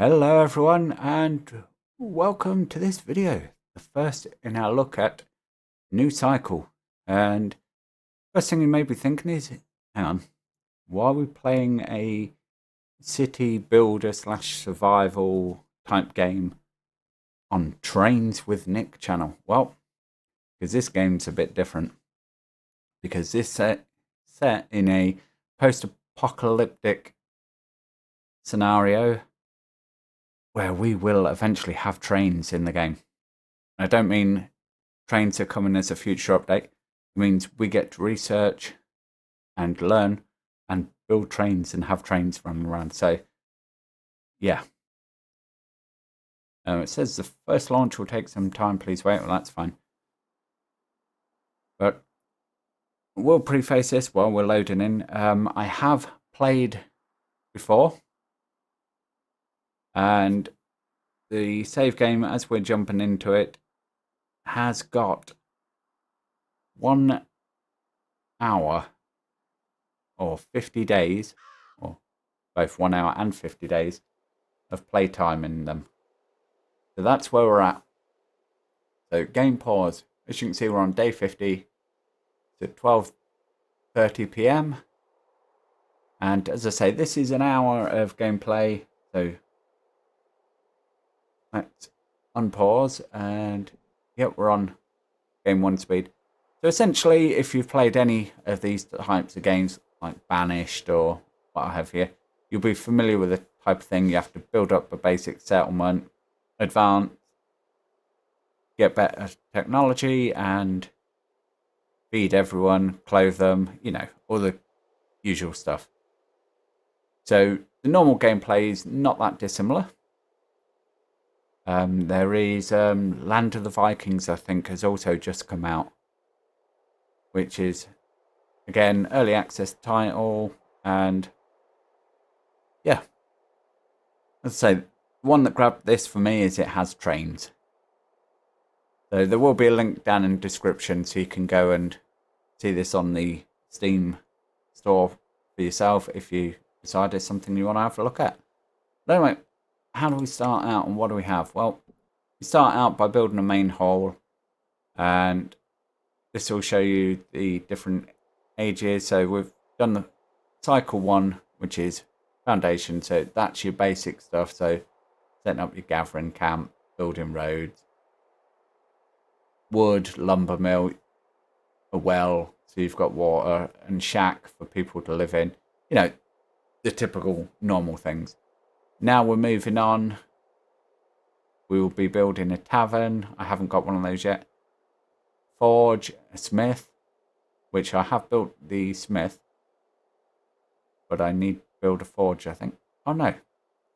Hello everyone and welcome to this video, the first in our look at New Cycle. And first thing you may be thinking is, hang on, why are we playing a city builder slash survival type game on Trains with Nick channel? Well, because this game's a bit different, because this set in a post-apocalyptic scenario where we will eventually have trains in the game. I don't mean trains are coming as a future update. It means we get to research and learn and build trains and have trains running around. So, yeah. It says the first launch will take some time. Please wait. Well, that's fine. But we'll preface this while we're loading in. I have played before. And the save game, as we're jumping into it, has got 1 hour or 50 days, or both 1 hour and 50 days of playtime in them. So that's where we're at. So game pause. As you can see, we're on day 50. It's at 12:30 p.m. And as I say, this is an hour of gameplay. So let's unpause and yep, we're on game 1 speed. So essentially, if you've played any of these types of games, like Banished or what have you, you'll be familiar with the type of thing. You have to build up a basic settlement, advance, get better technology, and feed everyone, clothe them, you know, all the usual stuff. So the normal gameplay is not that dissimilar. There is Land of the Vikings, I think, has also just come out, which is, again, early access title, and yeah. As I say, the one that grabbed this for me is it has trains. So there will be a link down in the description so you can go and see this on the Steam store for yourself if you decide it's something you want to have a look at. But anyway, how do we start out and what do we have? Well, we start out by building a main hole, and this will show you the different ages. So we've done the cycle 1, which is foundation. So that's your basic stuff. So setting up your gathering camp, building roads, wood, lumber mill, a well, so you've got water, and shack for people to live in. You know, the typical normal things. Now we're moving on. We will be building a tavern. I haven't got one of those yet. Forge, a smith, which I have built the smith, but I need to build a forge, I think. Oh no,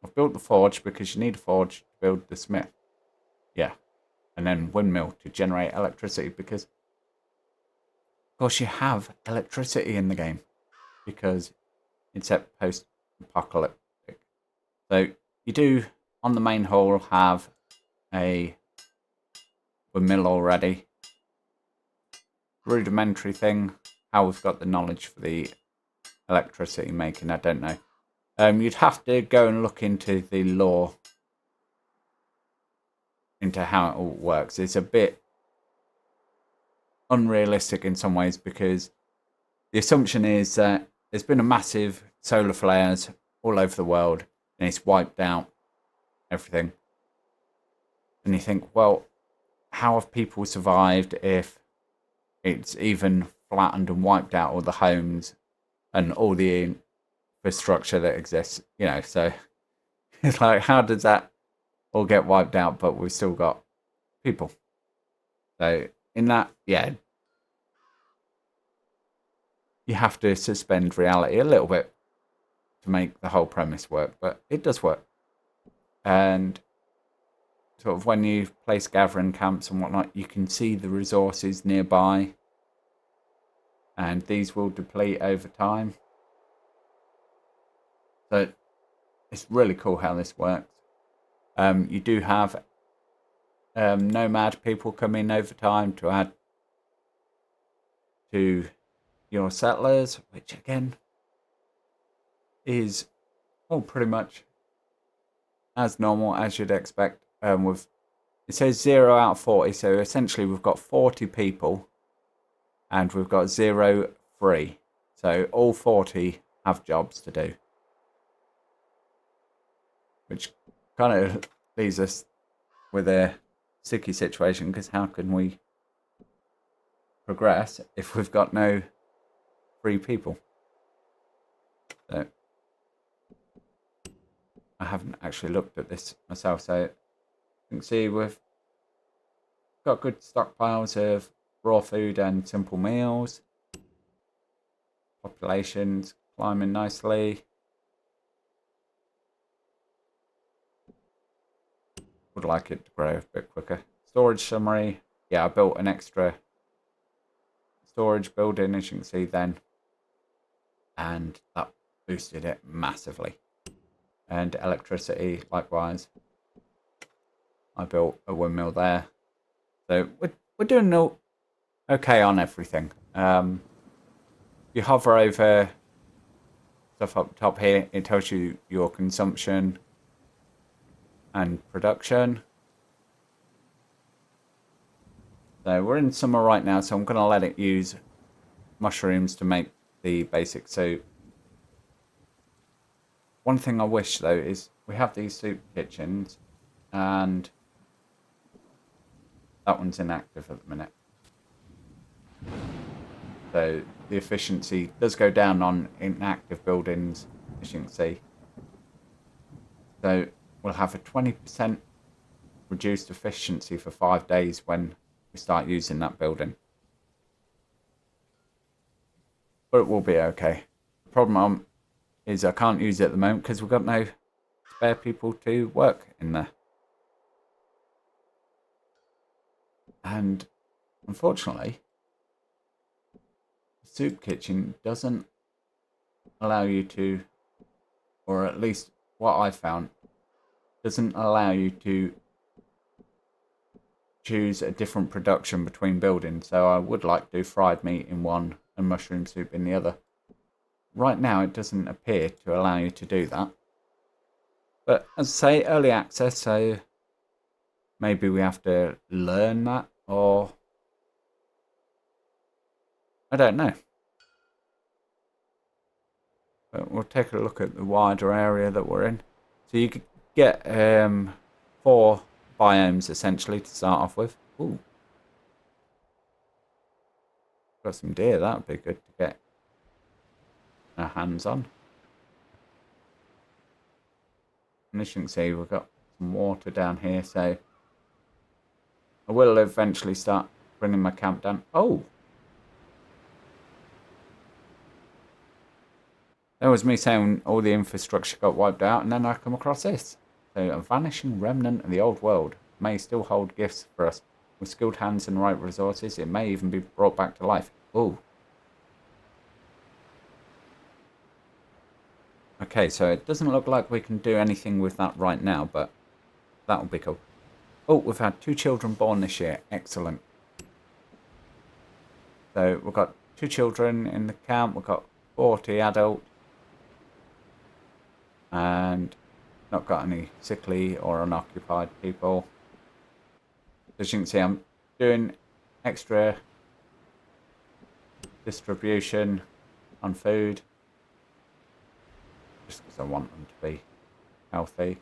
I've built the forge because you need a forge to build the smith. Yeah, and then windmill to generate electricity because, of course, you have electricity in the game because it's set post-apocalyptic. So you do, on the main hole, have a windmill already. Rudimentary thing. How we've got the knowledge for the electricity making, I don't know. You'd have to go and look into the lore, into how it all works. It's a bit unrealistic in some ways because the assumption is that there's been a massive solar flares all over the world and it's wiped out everything. And you think, well, how have people survived if it's even flattened and wiped out all the homes and all the infrastructure that exists, you know? So it's like, how does that all get wiped out, but we've still got people? So in that, yeah, you have to suspend reality a little bit to make the whole premise work, but it does work. And sort of when you place gathering camps and whatnot, you can see the resources nearby, and these will deplete over time. So it's really cool how this works. You do have nomad people come in over time to add to your settlers, which again is all pretty much as normal, as you'd expect. With it says 0 out of 40, so essentially we've got 40 people, and we've got 0 free. So all 40 have jobs to do, which kind of leaves us with a sticky situation, because how can we progress if we've got no free people? So I haven't actually looked at this myself, so you can see we've got good stockpiles of raw food and simple meals. Population's climbing nicely. Would like it to grow a bit quicker. Storage summary. Yeah, I built an extra storage building, as you can see then, and that boosted it massively. And electricity, likewise. I built a windmill there. So we're doing okay on everything. You hover over stuff up top here, it tells you your consumption and production. So we're in summer right now, so I'm going to let it use mushrooms to make the basic soup. One thing I wish, though, is we have these soup kitchens, and that one's inactive at the minute. So the efficiency does go down on inactive buildings, as you can see. So we'll have a 20% reduced efficiency for 5 days when we start using that building. But it will be okay. The problem is I can't use it at the moment because we've got no spare people to work in there. And unfortunately, the soup kitchen doesn't allow you to, or at least what I found, doesn't allow you to choose a different production between buildings. So I would like to do fried meat in one and mushroom soup in the other. Right now it doesn't appear to allow you to do that. But as I say, early access, so maybe we have to learn that, or I don't know. But we'll take a look at the wider area that we're in. So you could get 4 biomes essentially to start off with. Ooh. Got some deer, that would be good to get our hands on. And as you can see, we've got some water down here, so I will eventually start bringing my camp down. Oh! That was me saying all the infrastructure got wiped out, and then I come across this. So, a vanishing remnant of the old world may still hold gifts for us. With skilled hands and right resources, it may even be brought back to life. Ooh. Okay, so it doesn't look like we can do anything with that right now, but that will be cool. Oh, we've had 2 children born this year. Excellent. So we've got 2 children in the camp. We've got 40 adults. And not got any sickly or unoccupied people. As you can see, I'm doing extra distribution on food, just because I want them to be healthy.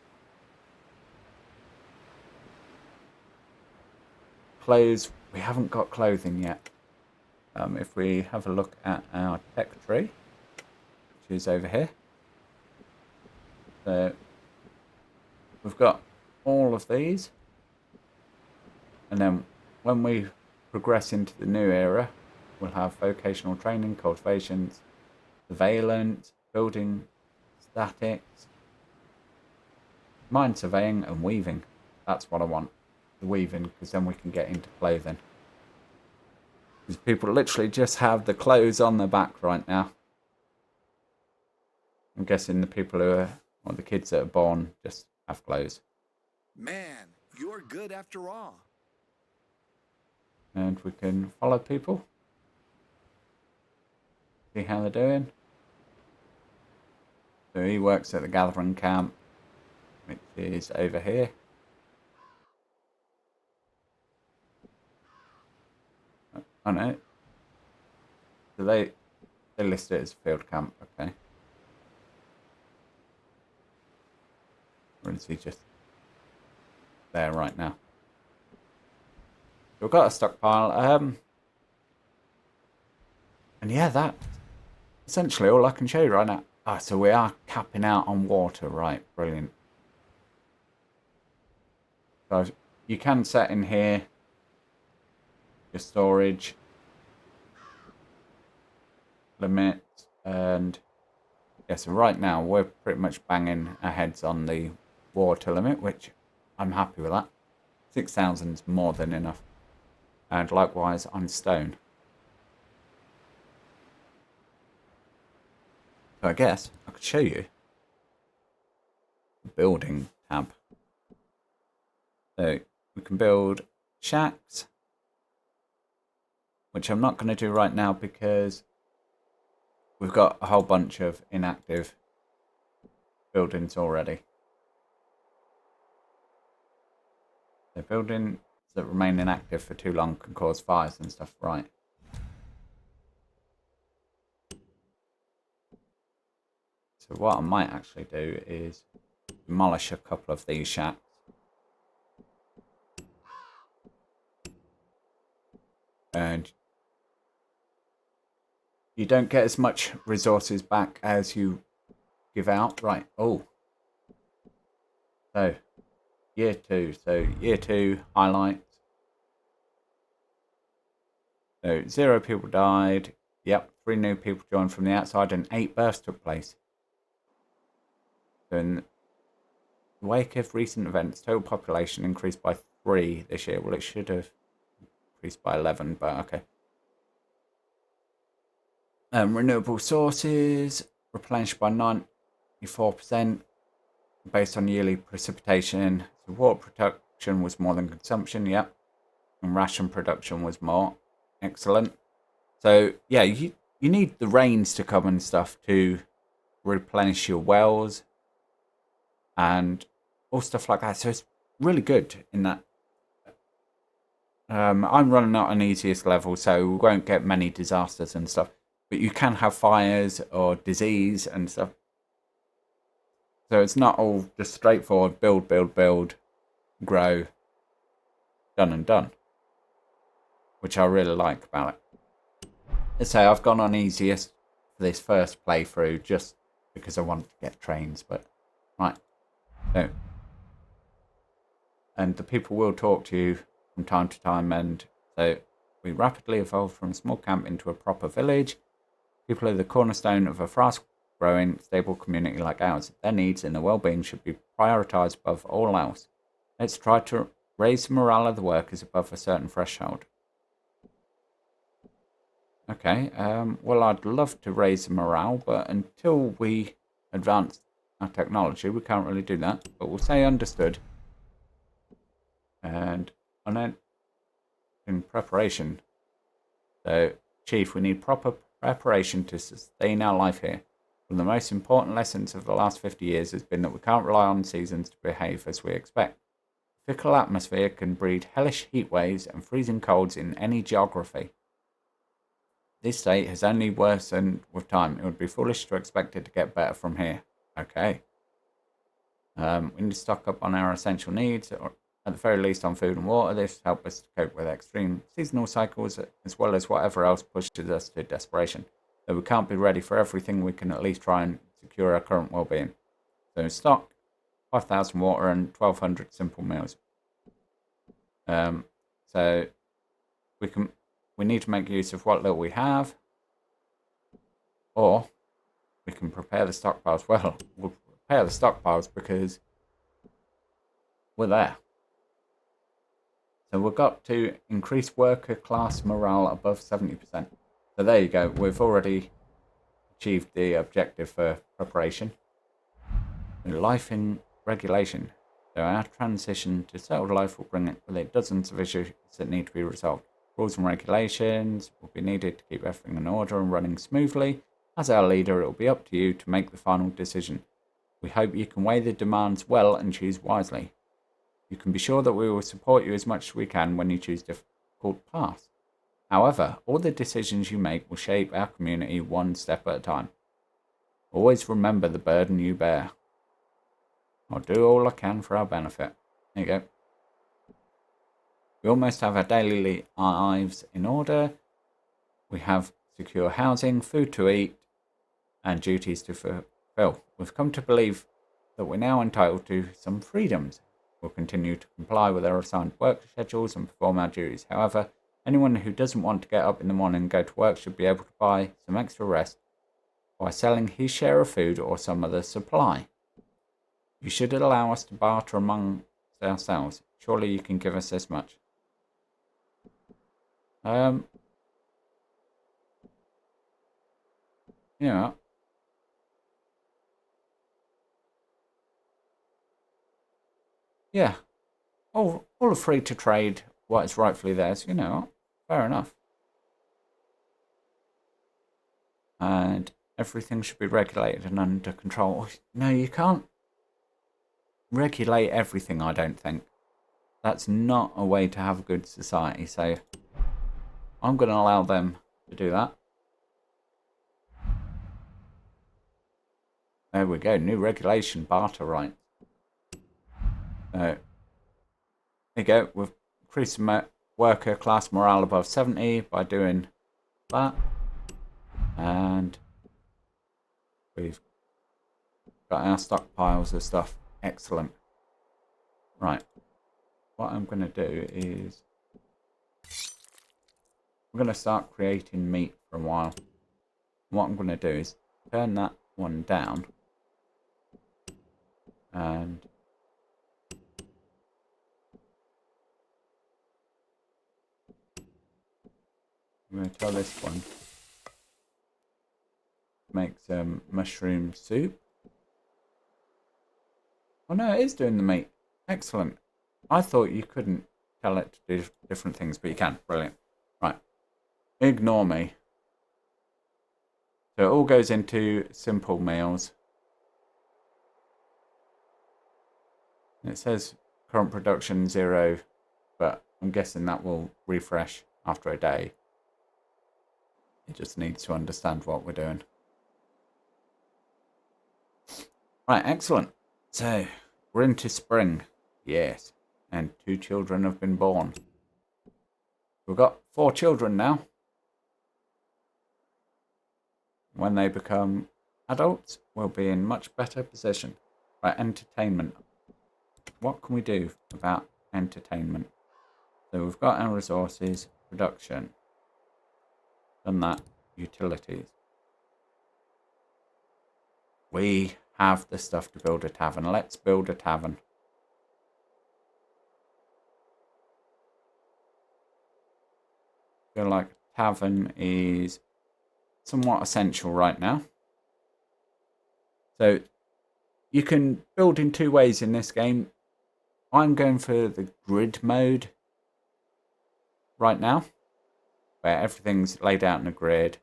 Clothes, we haven't got clothing yet. If we have a look at our tech tree, which is over here, so we've got all of these, and then when we progress into the new era, we'll have vocational training, cultivations, surveillance, building, statics, mine surveying, and weaving. That's what I want, the weaving, because then we can get into clothing. Because people literally just have the clothes on their back right now. I'm guessing the people who are, or the kids that are born, just have clothes. Man, you're good after all. And we can follow people. See how they're doing. So he works at the gathering camp, which is over here. Oh no. So they list it as field camp, okay. Or is he just there right now? We've got a stockpile. And yeah, that's essentially all I can show you right now. Ah, so we are capping out on water, right? Brilliant. So you can set in here your storage limit, and yeah, so right now we're pretty much banging our heads on the water limit, which I'm happy with that. 6,000 is more than enough. And likewise on stone. So I guess I could show you the building tab. So we can build shacks, which I'm not going to do right now because we've got a whole bunch of inactive buildings already. So buildings that remain inactive for too long can cause fires and stuff, right? So what I might actually do is demolish a couple of these shacks. And you don't get as much resources back as you give out. Right, oh. So, year 2. So, year 2 highlights. So, 0 people died. Yep, 3 new people joined from the outside and 8 births took place. So, in the wake of recent events, total population increased by 3 this year. Well, it should have increased by 11, but okay. Renewable sources replenished by 94% based on yearly precipitation. So water production was more than consumption, yep. And ration production was more. Excellent. So yeah, you need the rains to come and stuff to replenish your wells and all stuff like that. So it's really good in that. I'm running out on easiest level, so we won't get many disasters and stuff. But you can have fires or disease and stuff. So it's not all just straightforward build, grow, done and done. Which I really like about it. Let's say I've gone on easiest for this first playthrough just because I wanted to get trains, but right. So, and the people will talk to you from time to time, and so we rapidly evolved from a small camp into a proper village. People are the cornerstone of a fast-growing, stable community like ours. Their needs and their well-being should be prioritised above all else. Let's try to raise the morale of the workers above a certain threshold. Okay, well, I'd love to raise the morale, but until we advance our technology, we can't really do that. But we'll say understood. And then in preparation. So, Chief, we need proper preparation to sustain our life here. One of the most important lessons of the last 50 years has been that we can't rely on seasons to behave as we expect. A fickle atmosphere can breed hellish heat waves and freezing colds in any geography. This state has only worsened with time. It would be foolish to expect it to get better from here. Okay. We need to stock up on our essential needs, or at the very least on food and water. This helps us to cope with extreme seasonal cycles, as well as whatever else pushes us to desperation. Though we can't be ready for everything, we can at least try and secure our current well-being. So stock 5,000 water and 1,200 simple meals. So we need to make use of what little we have, or we can prepare the stockpiles. Well, we'll prepare the stockpiles because we're there. So we've got to increase worker class morale above 70%. So there you go. We've already achieved the objective for preparation. Life in regulation. So our transition to settled life will bring with it dozens of issues that need to be resolved. Rules and regulations will be needed to keep everything in order and running smoothly. As our leader, it will be up to you to make the final decision. We hope you can weigh the demands well and choose wisely. You can be sure that we will support you as much as we can when you choose difficult paths. However, all the decisions you make will shape our community one step at a time. Always remember the burden you bear. I'll do all I can for our benefit. There you go. We almost have our daily lives in order. We have secure housing, food to eat, and duties to fulfill. We've come to believe that we're now entitled to some freedoms. We'll continue to comply with our assigned work schedules and perform our duties. However, anyone who doesn't want to get up in the morning and go to work should be able to buy some extra rest by selling his share of food or some other supply. You should allow us to barter among ourselves. Surely you can give us as much. Yeah. Yeah. All are free to trade what is rightfully theirs, fair enough. And everything should be regulated and under control. No, you can't regulate everything, I don't think. That's not a way to have a good society, so I'm going to allow them to do that. There we go, new regulation, barter rights. There you go, we've increased worker class morale above 70 by doing that. And we've got our stockpiles of stuff. Excellent. Right. What I'm going to do is I'm going to start creating meat for a while. What I'm going to do is turn that one down. And I'm going to tell this one to make some mushroom soup. Oh no, it is doing the meat. Excellent. I thought you couldn't tell it to do different things, but you can. Brilliant. Right. Ignore me. So it all goes into simple meals. It says current production 0, but I'm guessing that will refresh after a day. It just needs to understand what we're doing. Right, excellent. So, we're into spring. Yes. And 2 children have been born. We've got 4 children now. When they become adults, we'll be in much better position. Right, entertainment. What can we do about entertainment? So we've got our resources, production. Done that, utilities. We have the stuff to build a tavern. Let's build a tavern. I feel like tavern is somewhat essential right now. So you can build in 2 ways in this game. I'm going for the grid mode right now, where everything's laid out in a grid.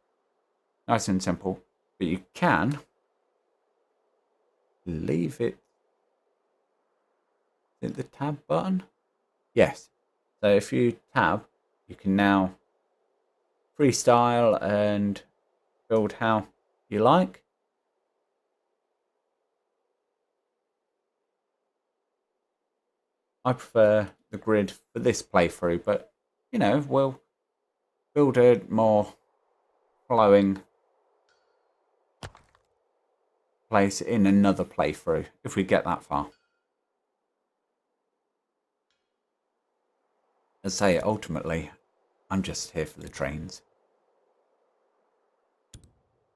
Nice and simple. But you can leave it. Is it the tab button? Yes. So if you tab, you can now freestyle and build how you like. I prefer the grid for this playthrough, but we'll build a more flowing place in another playthrough if we get that far. As I say, ultimately, I'm just here for the trains.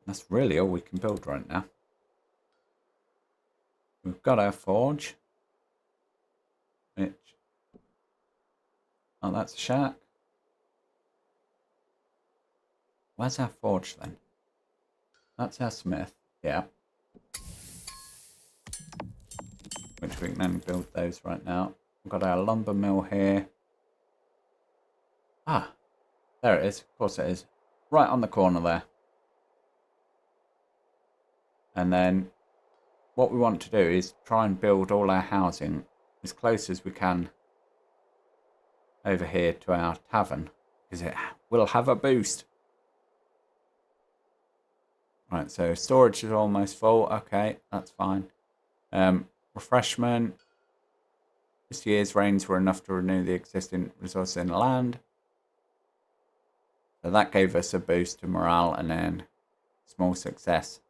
That's really all we can build right now. We've got our forge. Oh, that's a shack. Where's our forge then? That's our smith, yeah. Which we can then build those right now. We've got our lumber mill here. Ah, there it is. Of course it is. Right on the corner there. And then what we want to do is try and build all our housing as close as we can over here to our tavern, because it will have a boost. Right, so storage is almost full. Okay, that's fine. Refreshment. This year's rains were enough to renew the existing resources in the land. So that gave us a boost to morale and then small success.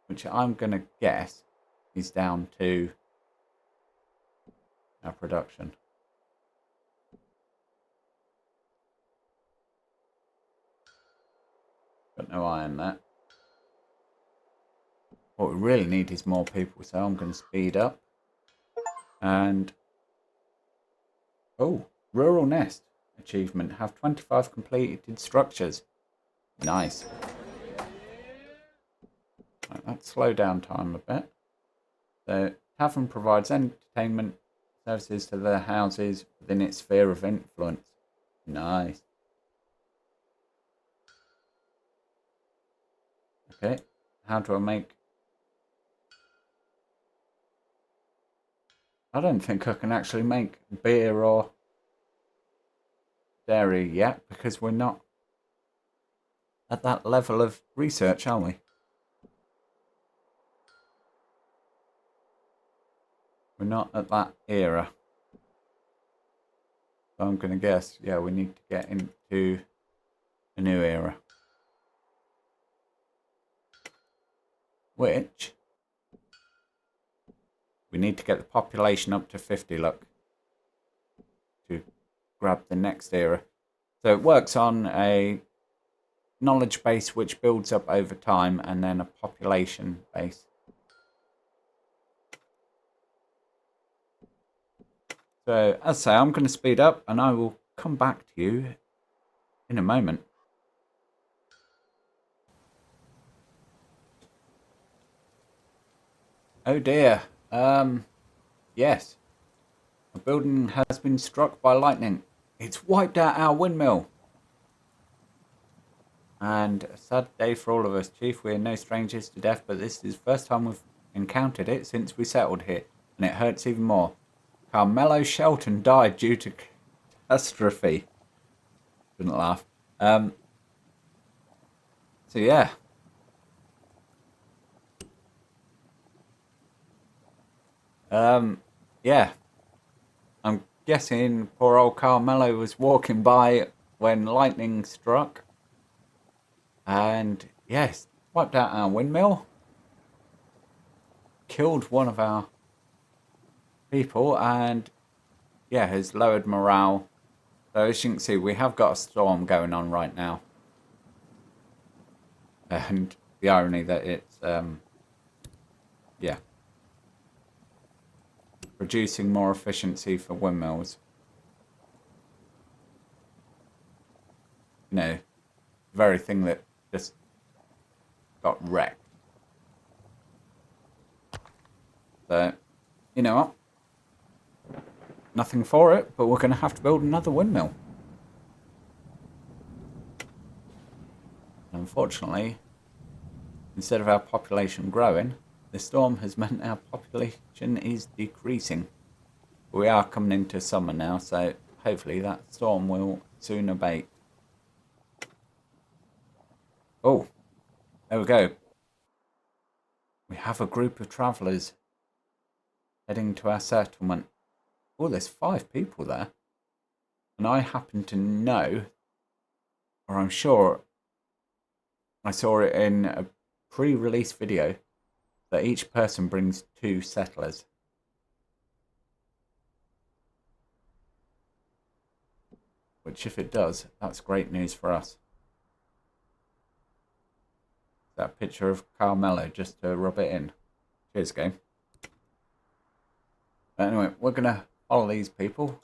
Which I'm going to guess is down to our production. Got no iron there. What we really need is more people, so I'm going to speed up. And oh, rural nest achievement. Have 25 completed structures. Nice. Right, let's slow down time a bit. The tavern provides entertainment services to the houses within its sphere of influence. Nice. Okay, how do I make... I don't think I can actually make beer or dairy yet, because we're not at that level of research, are we? We're not at that era. So I'm going to guess, yeah, we need to get into a new era. Which, we need to get the population up to 50, look, to grab the next era. So it works on a knowledge base which builds up over time, and then a population base. So, as I say, I'm going to speed up and I will come back to you in a moment. Oh dear. Yes. A building has been struck by lightning. It's wiped out our windmill. And a sad day for all of us, Chief. We are no strangers to death, but this is the first time we've encountered it since we settled here. And it hurts even more. Carmelo Shelton died due to catastrophe. Shouldn't laugh. So yeah. Yeah. I'm guessing poor old Carmelo was walking by when lightning struck. And yes, wiped out our windmill. Killed one of our people, and yeah, has lowered morale. So as you can see, we have got a storm going on right now. And the irony that it's yeah, producing more efficiency for windmills. You know, the very thing that just got wrecked. So, you know what? Nothing for it, but we're going to have to build another windmill. Unfortunately, instead of our population growing, the storm has meant our population is decreasing. We are coming into summer now, so hopefully that storm will soon abate. Oh, there we go. We have a group of travellers heading to our settlement. Oh, there's 5 people there. And I happen to know, or I'm sure I saw it in a pre-release video, that each person brings 2 settlers. Which, if it does, that's great news for us. That picture of Carmelo, just to rub it in. Cheers, game. But anyway, we're going to follow these people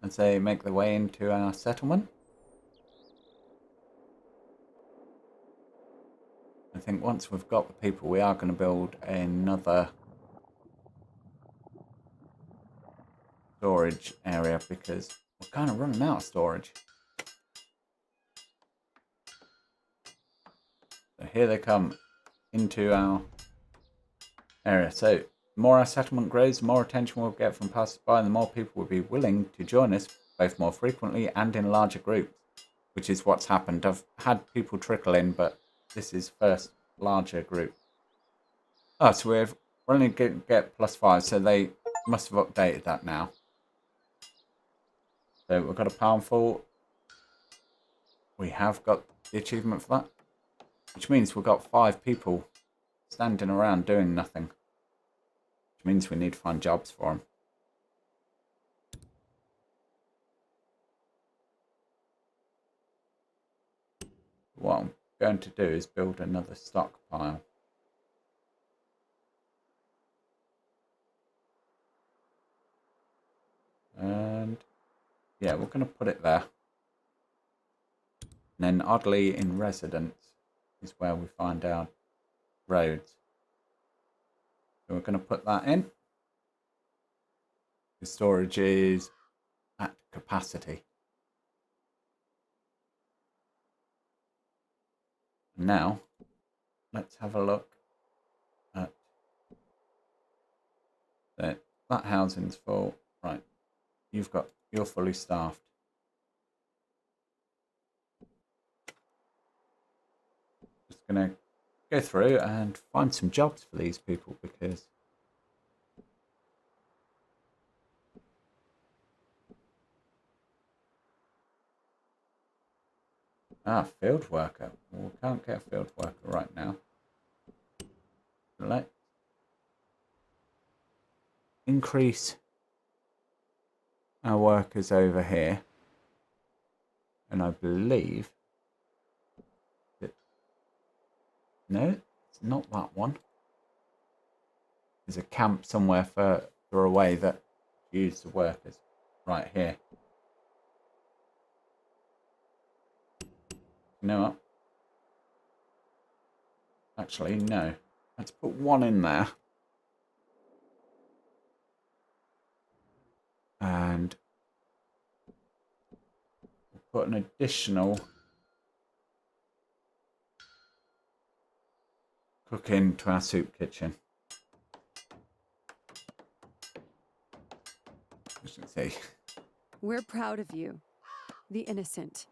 as they make their way into our settlement. I think once we've got the people, we are going to build another storage area, because we're kind of running out of storage. So here they come into our area. So the more our settlement grows, the more attention we'll get from passers-by, and the more people will be willing to join us, both more frequently and in larger groups, which is what's happened. I've had people trickle in, but this is first larger group. Oh, so we're only going to get +5, so they must have updated that now. So we've got a powerful. We have got the achievement for that, which means we've got 5 people standing around doing nothing, which means we need to find jobs for them. What I'm going to do is build another stockpile. And yeah, we're going to put it there. And then oddly in residence is where we find our roads. So we're going to put that in. The storage is at capacity. Now, let's have a look at that. That housing's full. Right, you're fully staffed. Just gonna go through and find some jobs for these people because field worker. Well, we can't get a field worker right now. Let's increase our workers over here, and I believe that no, it's not that one. There's a camp somewhere further away that use the workers right here. You know what? Actually, no. Let's put one in there. And we'll put an additional cook into our soup kitchen. As you can see. We're proud of you, the innocent.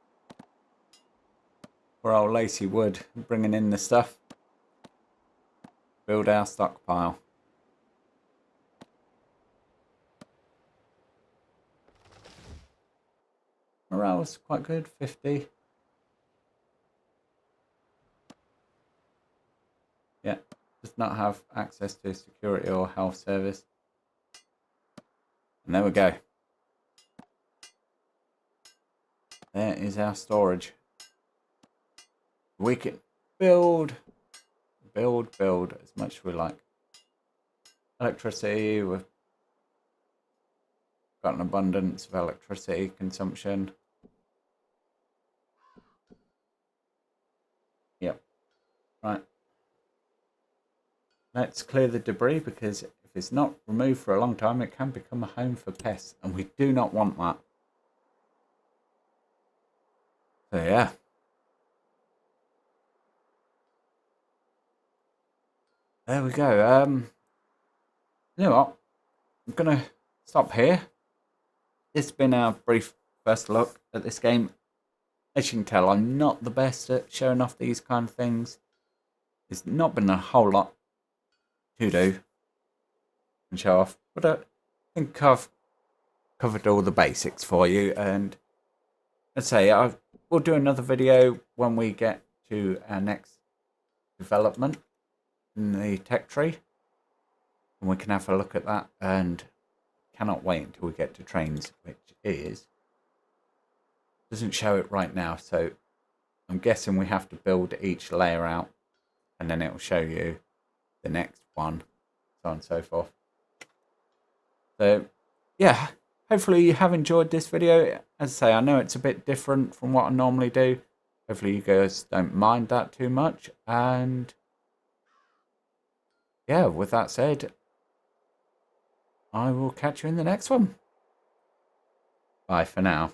Poor old Lacey Wood bringing in the stuff. Build our stockpile. Morale's quite good, 50. Yeah, does not have access to security or health service. And there we go. There is our storage. We can build as much as we like. Electricity, we've got an abundance of electricity consumption. Yep. Right. Let's clear the debris because if it's not removed for a long time, it can become a home for pests, and we do not want that. So yeah. There we go. You know what? I'm gonna stop here. This has been our brief first look at this game. As you can tell, I'm not the best at showing off these kind of things. There's not been a whole lot to do and show off, but I think I've covered all the basics for you. And let's say we'll do another video when we get to our next development in the tech tree, and we can have a look at that. And cannot wait until we get to trains, which doesn't show it right now, so I'm guessing we have to build each layer out and then it will show you the next one, so on and so forth. So yeah, hopefully you have enjoyed this video. As I say, I know it's a bit different from what I normally do. Hopefully you guys don't mind that too much. And yeah, with that said, I will catch you in the next one. Bye for now.